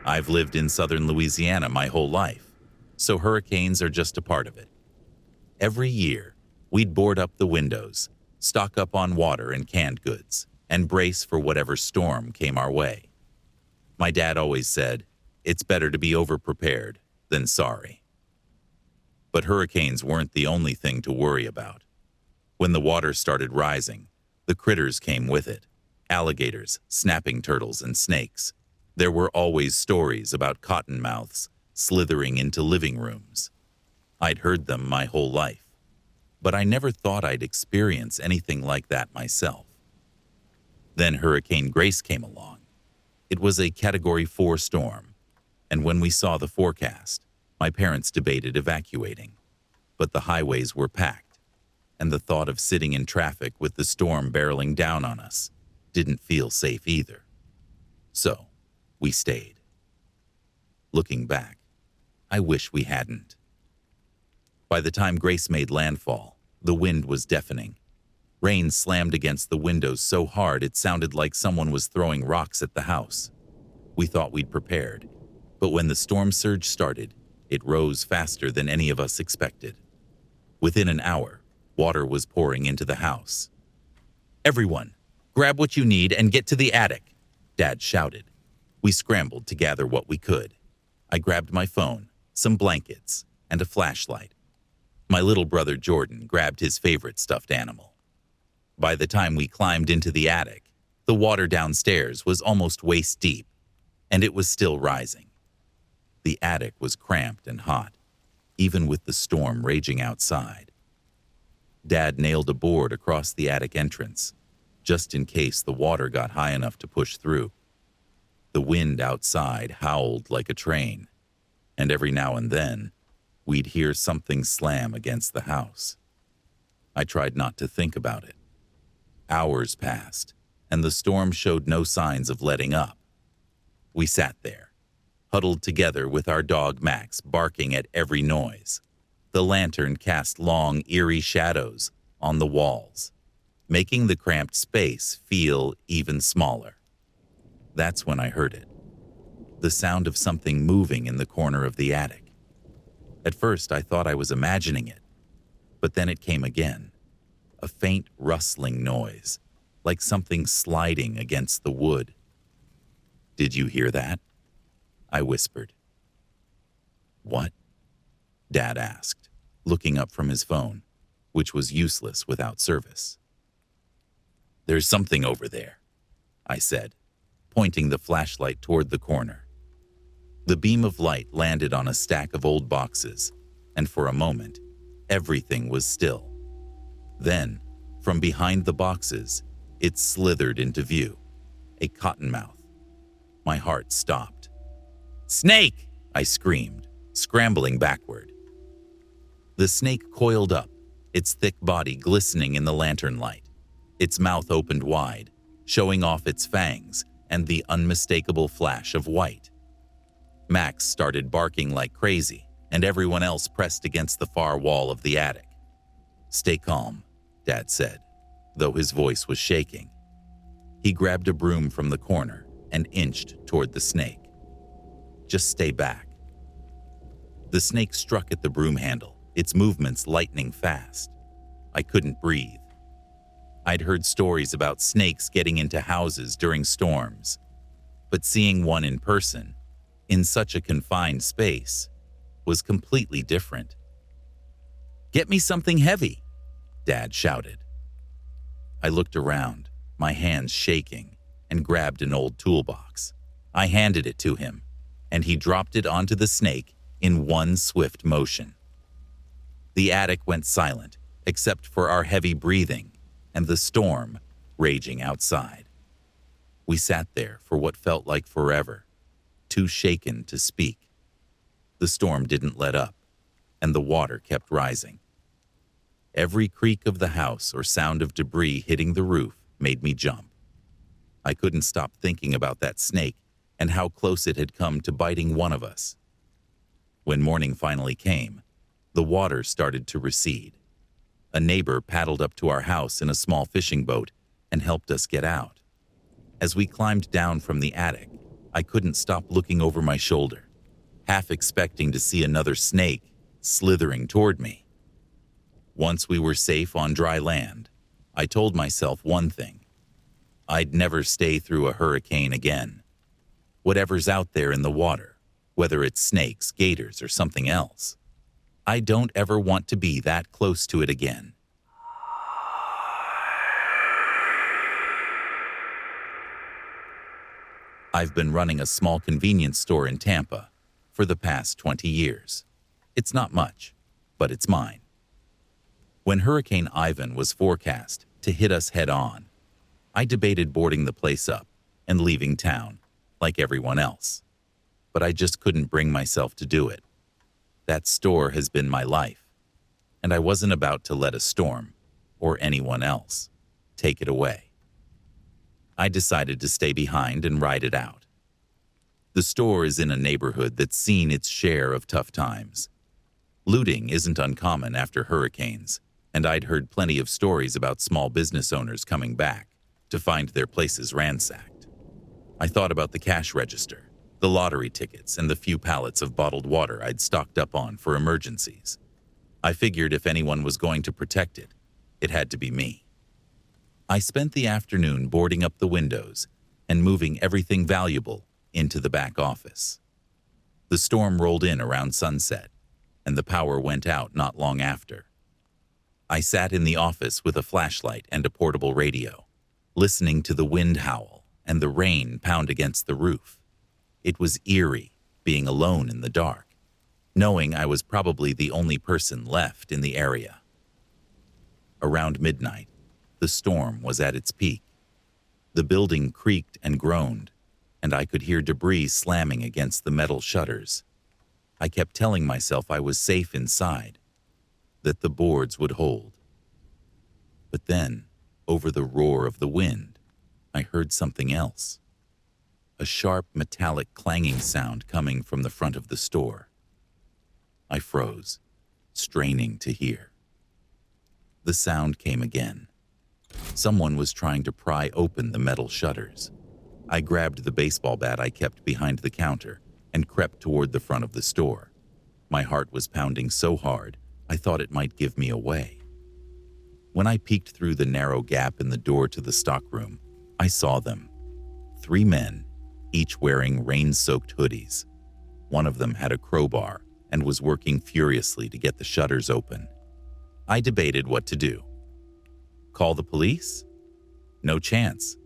I've lived in southern Louisiana my whole life, so hurricanes are just a part of it. Every year, we'd board up the windows, stock up on water and canned goods, and brace for whatever storm came our way. My dad always said, it's better to be overprepared than sorry. But hurricanes weren't the only thing to worry about. When the water started rising, the critters came with it. Alligators, snapping turtles, and snakes. There were always stories about cottonmouths slithering into living rooms. I'd heard them my whole life, but I never thought I'd experience anything like that myself. Then Hurricane Grace came along. It was a Category 4 storm, and when we saw the forecast, my parents debated evacuating. But the highways were packed, and the thought of sitting in traffic with the storm barreling down on us didn't feel safe either. So, we stayed. Looking back, I wish we hadn't. By the time Grace made landfall, the wind was deafening. Rain slammed against the windows so hard it sounded like someone was throwing rocks at the house. We thought we'd prepared, but when the storm surge started, it rose faster than any of us expected. Within an hour, water was pouring into the house. "Everyone, grab what you need and get to the attic," Dad shouted. We scrambled to gather what we could. I grabbed my phone, some blankets, and a flashlight. My little brother Jordan grabbed his favorite stuffed animal. By the time we climbed into the attic, the water downstairs was almost waist deep, and it was still rising. The attic was cramped and hot, even with the storm raging outside. Dad nailed a board across the attic entrance, just in case the water got high enough to push through. The wind outside howled like a train, and every now and then, we'd hear something slam against the house. I tried not to think about it. Hours passed, and the storm showed no signs of letting up. We sat there, huddled together with our dog Max barking at every noise. The lantern cast long, eerie shadows on the walls, making the cramped space feel even smaller. That's when I heard it. The sound of something moving in the corner of the attic. At first, I thought I was imagining it, but then it came again. A faint rustling noise, like something sliding against the wood. "Did you hear that?" I whispered. "What?" Dad asked, looking up from his phone, which was useless without service. "There's something over there," I said, pointing the flashlight toward the corner. The beam of light landed on a stack of old boxes, and for a moment, everything was still. Then, from behind the boxes, it slithered into view, a cottonmouth. My heart stopped. "Snake!" I screamed, scrambling backward. The snake coiled up, its thick body glistening in the lantern light. Its mouth opened wide, showing off its fangs and the unmistakable flash of white. Max started barking like crazy, and everyone else pressed against the far wall of the attic. "Stay calm," Dad said, though his voice was shaking. He grabbed a broom from the corner and inched toward the snake. "Just stay back." The snake struck at the broom handle, its movements lightning fast. I couldn't breathe. I'd heard stories about snakes getting into houses during storms, but seeing one in person, in such a confined space, was completely different. "Get me something heavy," Dad shouted. I looked around, my hands shaking, and grabbed an old toolbox. I handed it to him, and he dropped it onto the snake in one swift motion. The attic went silent, except for our heavy breathing and the storm raging outside. We sat there for what felt like forever, too shaken to speak. The storm didn't let up, and the water kept rising. Every creak of the house or sound of debris hitting the roof made me jump. I couldn't stop thinking about that snake and how close it had come to biting one of us. When morning finally came, the water started to recede. A neighbor paddled up to our house in a small fishing boat and helped us get out. As we climbed down from the attic, I couldn't stop looking over my shoulder, half expecting to see another snake slithering toward me. Once we were safe on dry land, I told myself one thing: I'd never stay through a hurricane again. Whatever's out there in the water, whether it's snakes, gators, or something else, I don't ever want to be that close to it again. I've been running a small convenience store in Tampa for the past 20 years. It's not much, but it's mine. When Hurricane Ivan was forecast to hit us head on, I debated boarding the place up and leaving town like everyone else, but I just couldn't bring myself to do it. That store has been my life, and I wasn't about to let a storm, or anyone else, take it away. I decided to stay behind and ride it out. The store is in a neighborhood that's seen its share of tough times. Looting isn't uncommon after hurricanes, and I'd heard plenty of stories about small business owners coming back to find their places ransacked. I thought about the cash register, the lottery tickets, and the few pallets of bottled water I'd stocked up on for emergencies. I figured if anyone was going to protect it, it had to be me. I spent the afternoon boarding up the windows and moving everything valuable into the back office. The storm rolled in around sunset, and the power went out not long after. I sat in the office with a flashlight and a portable radio, listening to the wind howl and the rain pound against the roof. It was eerie being alone in the dark, knowing I was probably the only person left in the area. Around midnight, the storm was at its peak. The building creaked and groaned, and I could hear debris slamming against the metal shutters. I kept telling myself I was safe inside, that the boards would hold. But then, over the roar of the wind, I heard something else. A sharp, metallic clanging sound coming from the front of the store. I froze, straining to hear. The sound came again. Someone was trying to pry open the metal shutters. I grabbed the baseball bat I kept behind the counter and crept toward the front of the store. My heart was pounding so hard, I thought it might give me away. When I peeked through the narrow gap in the door to the stockroom, I saw them. 3 men, each wearing rain-soaked hoodies. One of them had a crowbar and was working furiously to get the shutters open. I debated what to do. Call the police? No chance.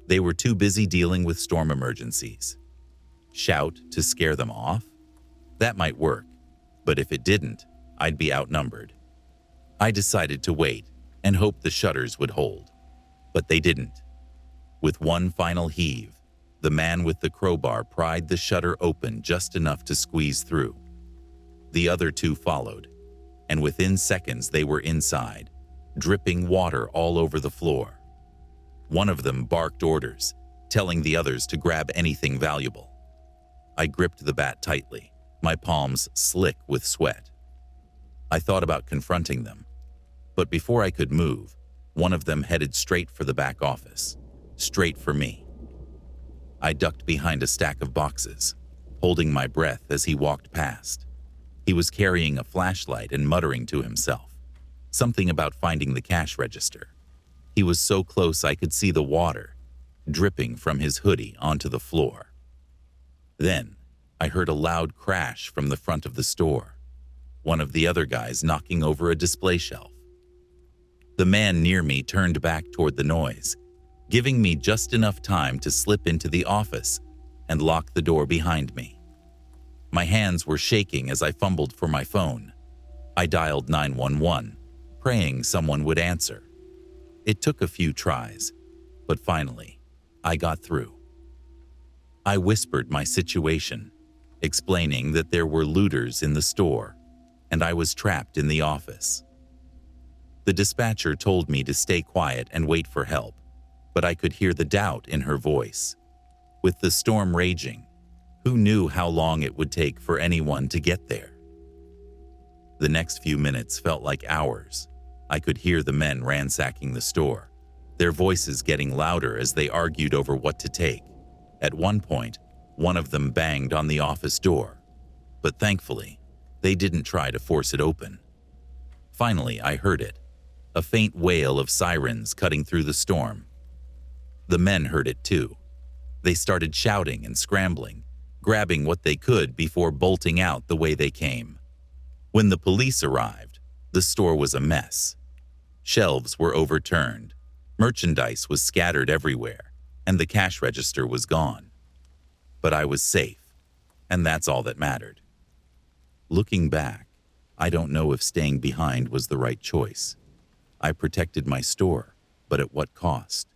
They were too busy dealing with storm emergencies. Shout to scare them off? That might work, but if it didn't, I'd be outnumbered. I decided to wait and hope the shutters would hold, but they didn't. With one final heave, the man with the crowbar pried the shutter open just enough to squeeze through. The other 2 followed, and within seconds they were inside, dripping water all over the floor. One of them barked orders, telling the others to grab anything valuable. I gripped the bat tightly, my palms slick with sweat. I thought about confronting them, but before I could move, one of them headed straight for the back office, straight for me. I ducked behind a stack of boxes, holding my breath as he walked past. He was carrying a flashlight and muttering to himself, something about finding the cash register. He was so close I could see the water dripping from his hoodie onto the floor. Then I heard a loud crash from the front of the store, one of the other guys knocking over a display shelf. The man near me turned back toward the noise, giving me just enough time to slip into the office and lock the door behind me. My hands were shaking as I fumbled for my phone. I dialed 911, praying someone would answer. It took a few tries, but finally, I got through. I whispered my situation, explaining that there were looters in the store, and I was trapped in the office. The dispatcher told me to stay quiet and wait for help, but I could hear the doubt in her voice. With the storm raging, who knew how long it would take for anyone to get there? The next few minutes felt like hours. I could hear the men ransacking the store, their voices getting louder as they argued over what to take. At one point, One of them banged on the office door, but thankfully, they didn't try to force it open. Finally, I heard it, a faint wail of sirens cutting through the storm. The men heard it too. They started shouting and scrambling, grabbing what they could before bolting out the way they came. When the police arrived, the store was a mess. Shelves were overturned, merchandise was scattered everywhere, and the cash register was gone. But I was safe, and that's all that mattered. Looking back, I don't know if staying behind was the right choice. I protected my store, but at what cost?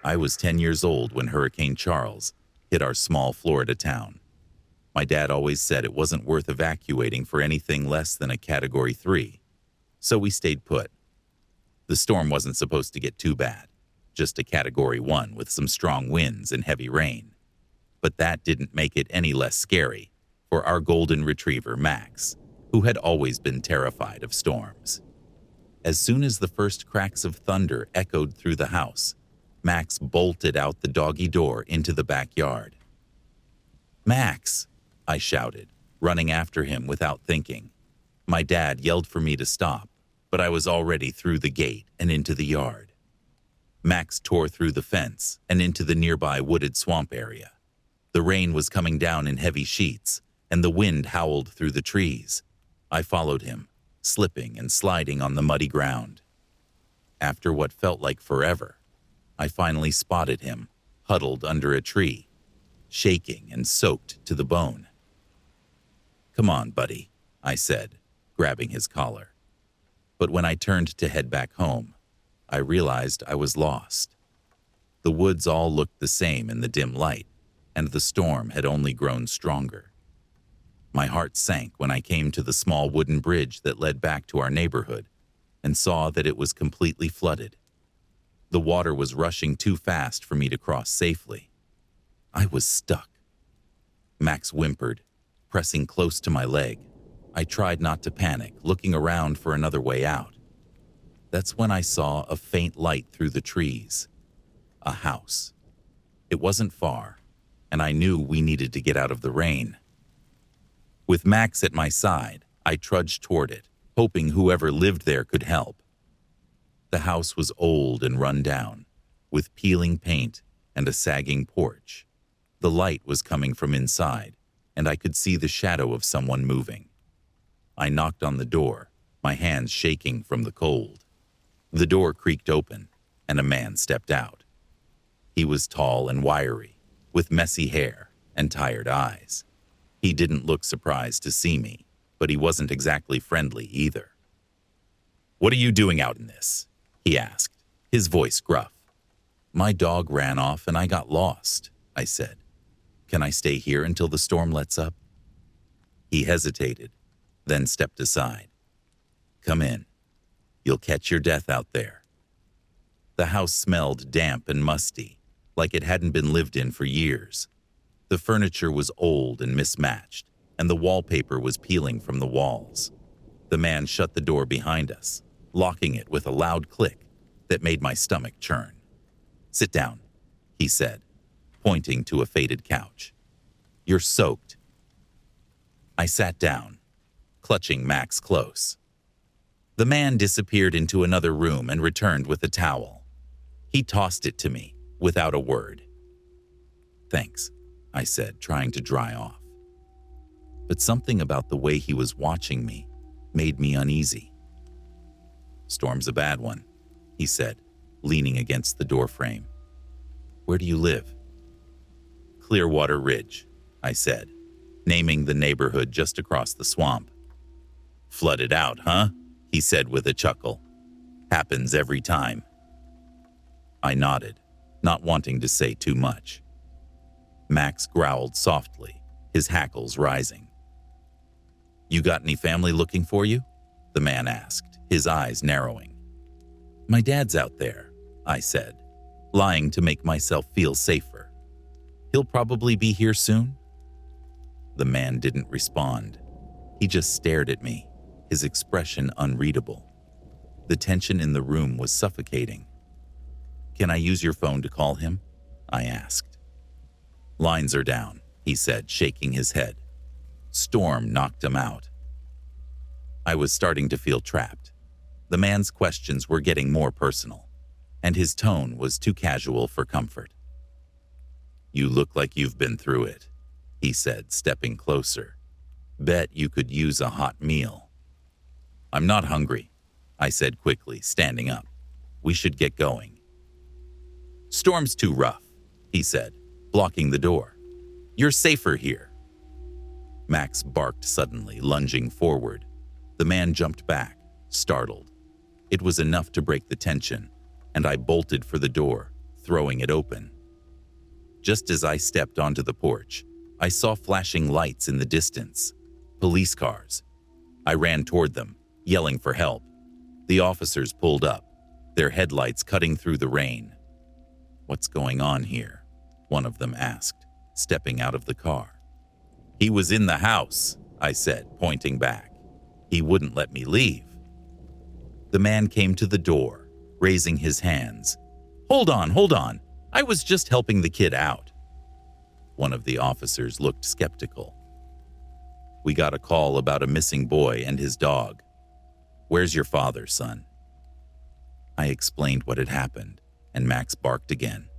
I was 10 years old when Hurricane Charles hit our small Florida town. My dad always said it wasn't worth evacuating for anything less than a Category 3, so we stayed put. The storm wasn't supposed to get too bad, just a Category 1 with some strong winds and heavy rain. But that didn't make it any less scary for our golden retriever, Max, who had always been terrified of storms. As soon as the first cracks of thunder echoed through the house, Max bolted out the doggy door into the backyard. "Max!" I shouted, running after him without thinking. My dad yelled for me to stop, but I was already through the gate and into the yard. Max tore through the fence and into the nearby wooded swamp area. The rain was coming down in heavy sheets, and the wind howled through the trees. I followed him, slipping and sliding on the muddy ground. After what felt like forever, I finally spotted him, huddled under a tree, shaking and soaked to the bone. "Come on, buddy," I said, grabbing his collar. But when I turned to head back home, I realized I was lost. The woods all looked the same in the dim light, and the storm had only grown stronger. My heart sank when I came to the small wooden bridge that led back to our neighborhood and saw that it was completely flooded. The water was rushing too fast for me to cross safely. I was stuck. Max whimpered, pressing close to my leg. I tried not to panic, looking around for another way out. That's when I saw a faint light through the trees. A house. It wasn't far, and I knew we needed to get out of the rain. With Max at my side, I trudged toward it, hoping whoever lived there could help. The house was old and run down, with peeling paint and a sagging porch. The light was coming from inside, and I could see the shadow of someone moving. I knocked on the door, my hands shaking from the cold. The door creaked open, and a man stepped out. He was tall and wiry, with messy hair and tired eyes. He didn't look surprised to see me, but he wasn't exactly friendly either. "What are you doing out in this?" he asked, his voice gruff. "My dog ran off and I got lost," I said. "Can I stay here until the storm lets up?" He hesitated, then stepped aside. "Come in. You'll catch your death out there." The house smelled damp and musty, like it hadn't been lived in for years. The furniture was old and mismatched, and the wallpaper was peeling from the walls. The man shut the door behind us, locking it with a loud click that made my stomach churn. "Sit down," he said, pointing to a faded couch. "You're soaked." I sat down, clutching Max close. The man disappeared into another room and returned with a towel. He tossed it to me without a word. "Thanks," I said, trying to dry off. But something about the way he was watching me made me uneasy. "Storm's a bad one," he said, leaning against the doorframe. "Where do you live?" "Clearwater Ridge," I said, naming the neighborhood just across the swamp. "Flooded out, huh?" he said with a chuckle. "Happens every time." I nodded, not wanting to say too much. Max growled softly, his hackles rising. "You got any family looking for you?" the man asked, his eyes narrowing. "My dad's out there," I said, lying to make myself feel safer. "He'll probably be here soon." The man didn't respond. He just stared at me, his expression unreadable. The tension in the room was suffocating. "Can I use your phone to call him?" I asked. "Lines are down," he said, shaking his head. "Storm knocked him out." I was starting to feel trapped. The man's questions were getting more personal, and his tone was too casual for comfort. "You look like you've been through it," he said, stepping closer. "Bet you could use a hot meal." "I'm not hungry," I said quickly, standing up. "We should get going." "Storm's too rough," he said, blocking the door. "You're safer here." Max barked suddenly, lunging forward. The man jumped back, startled. It was enough to break the tension, and I bolted for the door, throwing it open. Just as I stepped onto the porch, I saw flashing lights in the distance. Police cars. I ran toward them, yelling for help. The officers pulled up, their headlights cutting through the rain. "What's going on here?" one of them asked, stepping out of the car. "He was in the house," I said, pointing back. "He wouldn't let me leave." The man came to the door, raising his hands. Hold on. I was just helping the kid out." One of the officers looked skeptical. "We got a call about a missing boy and his dog. Where's your father, son?" I explained what had happened, and Max barked again,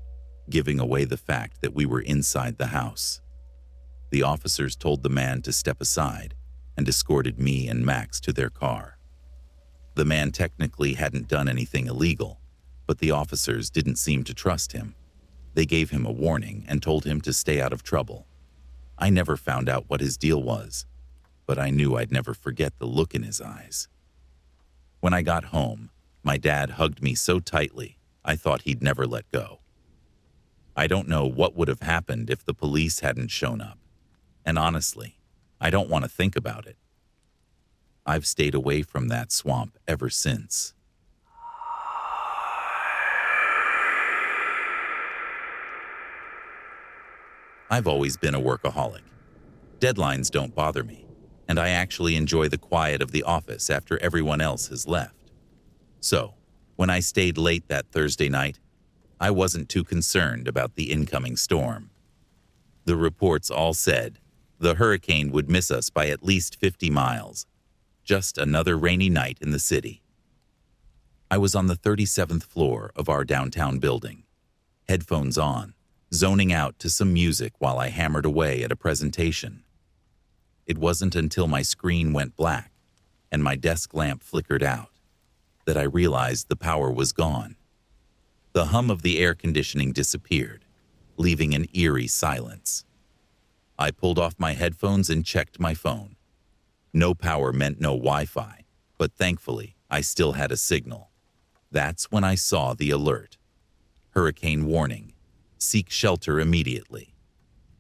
giving away the fact that we were inside the house. The officers told the man to step aside and escorted me and Max to their car. The man technically hadn't done anything illegal, but the officers didn't seem to trust him. They gave him a warning and told him to stay out of trouble. I never found out what his deal was, but I knew I'd never forget the look in his eyes. When I got home, my dad hugged me so tightly, I thought he'd never let go. I don't know what would have happened if the police hadn't shown up, and honestly, I don't want to think about it. I've stayed away from that swamp ever since. I've always been a workaholic. Deadlines don't bother me, and I actually enjoy the quiet of the office after everyone else has left. So, when I stayed late that Thursday night, I wasn't too concerned about the incoming storm. The reports all said the hurricane would miss us by at least 50 miles. Just another rainy night in the city. I was on the 37th floor of our downtown building, headphones on, zoning out to some music while I hammered away at a presentation. It wasn't until my screen went black and my desk lamp flickered out that I realized the power was gone. The hum of the air conditioning disappeared, leaving an eerie silence. I pulled off my headphones and checked my phone. No power meant no Wi-Fi, but thankfully, I still had a signal. That's when I saw the alert. Hurricane warning. Seek shelter immediately.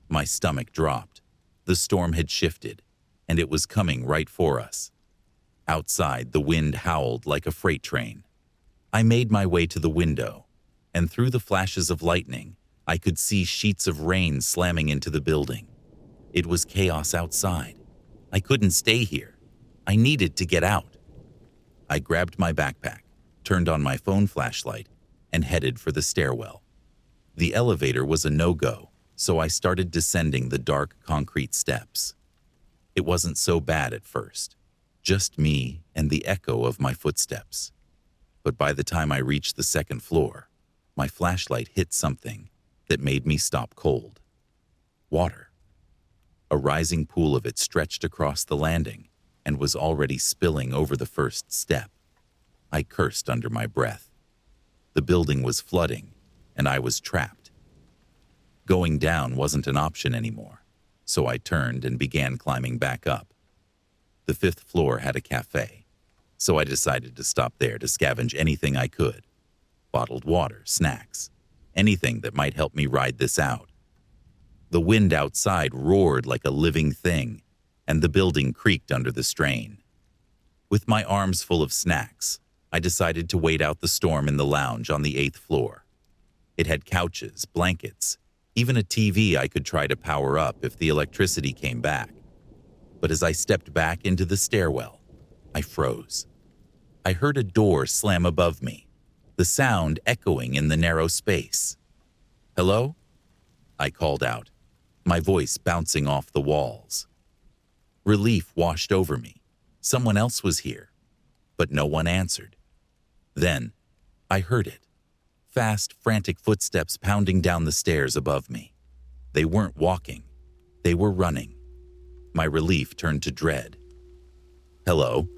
My stomach dropped. The storm had shifted, and it was coming right for us. Outside, the wind howled like a freight train. I made my way to the window, and through the flashes of lightning, I could see sheets of rain slamming into the building. It was chaos outside. I couldn't stay here. I needed to get out. I grabbed my backpack, turned on my phone flashlight, and headed for the stairwell. The elevator was a no-go, so I started descending the dark concrete steps. It wasn't so bad at first, just me and the echo of my footsteps. But by the time I reached the second floor, my flashlight hit something that made me stop cold. Water. A rising pool of it stretched across the landing and was already spilling over the first step. I cursed under my breath. The building was flooding, and I was trapped. Going down wasn't an option anymore, so I turned and began climbing back up. The 5th floor had a cafe, so I decided to stop there to scavenge anything I could. Bottled water, snacks, anything that might help me ride this out. The wind outside roared like a living thing, and the building creaked under the strain. With my arms full of snacks, I decided to wait out the storm in the lounge on the 8th floor. It had couches, blankets, even a TV I could try to power up if the electricity came back. But as I stepped back into the stairwell, I froze. I heard a door slam above me, the sound echoing in the narrow space. "Hello?" I called out, my voice bouncing off the walls. Relief washed over me. Someone else was here, but no one answered. Then, I heard it. Fast, frantic footsteps pounding down the stairs above me. They weren't walking. They were running. My relief turned to dread. "Hello?"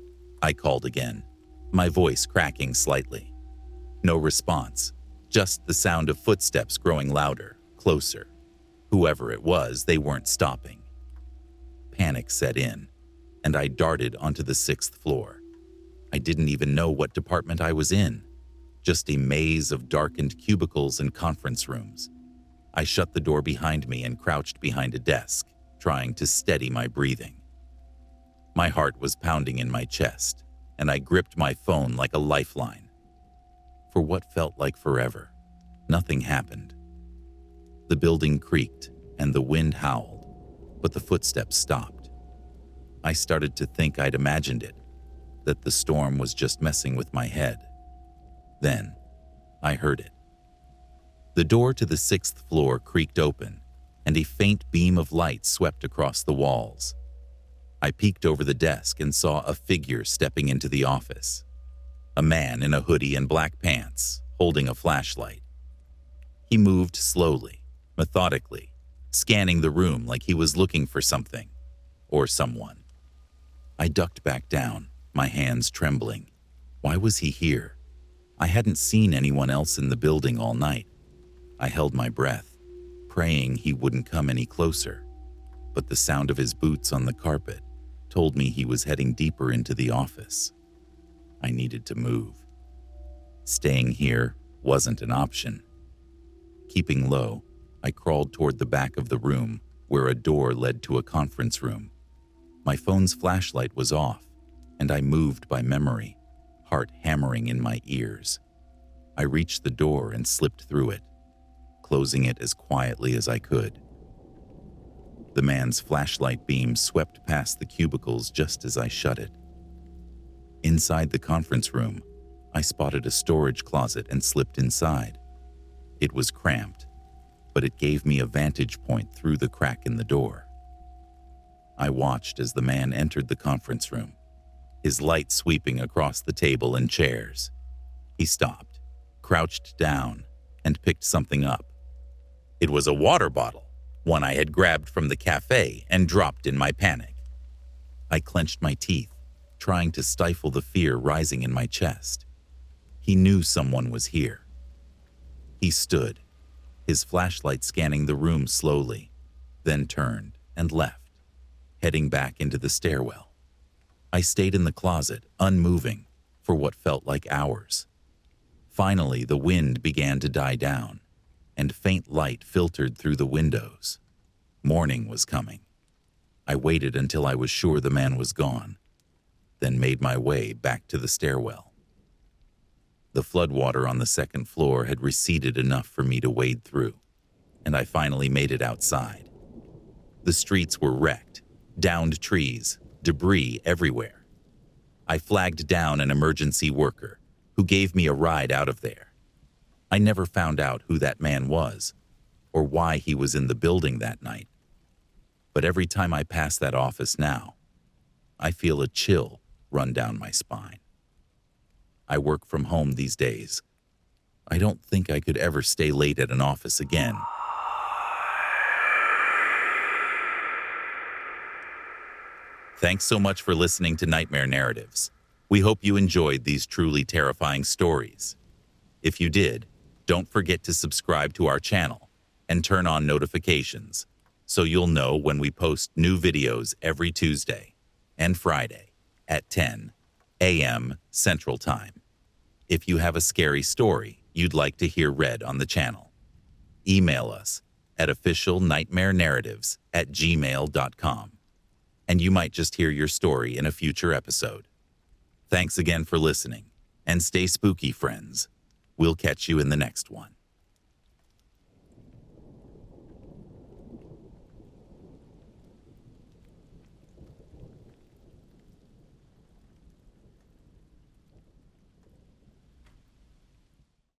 I called again, my voice cracking slightly. No response, just the sound of footsteps growing louder, closer. Whoever it was, they weren't stopping. Panic set in, and I darted onto the 6th floor. I didn't even know what department I was in, just a maze of darkened cubicles and conference rooms. I shut the door behind me and crouched behind a desk, trying to steady my breathing. My heart was pounding in my chest, and I gripped my phone like a lifeline. For what felt like forever, nothing happened. The building creaked and the wind howled, but the footsteps stopped. I started to think I'd imagined it, that the storm was just messing with my head. Then, I heard it. The door to the 6th floor creaked open, and a faint beam of light swept across the walls. I peeked over the desk and saw a figure stepping into the office. A man in a hoodie and black pants, holding a flashlight. He moved slowly, methodically, scanning the room like he was looking for something or someone. I ducked back down, my hands trembling. Why was he here? I hadn't seen anyone else in the building all night. I held my breath, praying he wouldn't come any closer, but the sound of his boots on the carpet told me he was heading deeper into the office. I needed to move. Staying here wasn't an option. Keeping low, I crawled toward the back of the room where a door led to a conference room. My phone's flashlight was off, and I moved by memory, heart hammering in my ears. I reached the door and slipped through it, closing it as quietly as I could. The man's flashlight beam swept past the cubicles just as I shut it. Inside the conference room, I spotted a storage closet and slipped inside. It was cramped, but it gave me a vantage point through the crack in the door. I watched as the man entered the conference room, his light sweeping across the table and chairs. He stopped, crouched down, and picked something up. It was a water bottle, one I had grabbed from the cafe and dropped in my panic. I clenched my teeth, trying to stifle the fear rising in my chest. He knew someone was here. He stood, his flashlight scanning the room slowly, then turned and left, heading back into the stairwell. I stayed in the closet, unmoving, for what felt like hours. Finally, the wind began to die down, and faint light filtered through the windows. Morning was coming. I waited until I was sure the man was gone, then made my way back to the stairwell. The floodwater on the 2nd floor had receded enough for me to wade through, and I finally made it outside. The streets were wrecked, downed trees, debris everywhere. I flagged down an emergency worker who gave me a ride out of there. I never found out who that man was or why he was in the building that night. But every time I pass that office now, I feel a chill run down my spine. I work from home these days. I don't think I could ever stay late at an office again. Thanks so much for listening to Nightmare Narratives. We hope you enjoyed these truly terrifying stories. If you did, don't forget to subscribe to our channel and turn on notifications so you'll know when we post new videos every Tuesday and Friday at 10 a.m. Central Time. If you have a scary story you'd like to hear read on the channel, email us at officialnightmarenarratives@gmail.com, and you might just hear your story in a future episode. Thanks again for listening, and stay spooky, friends. We'll catch you in the next one.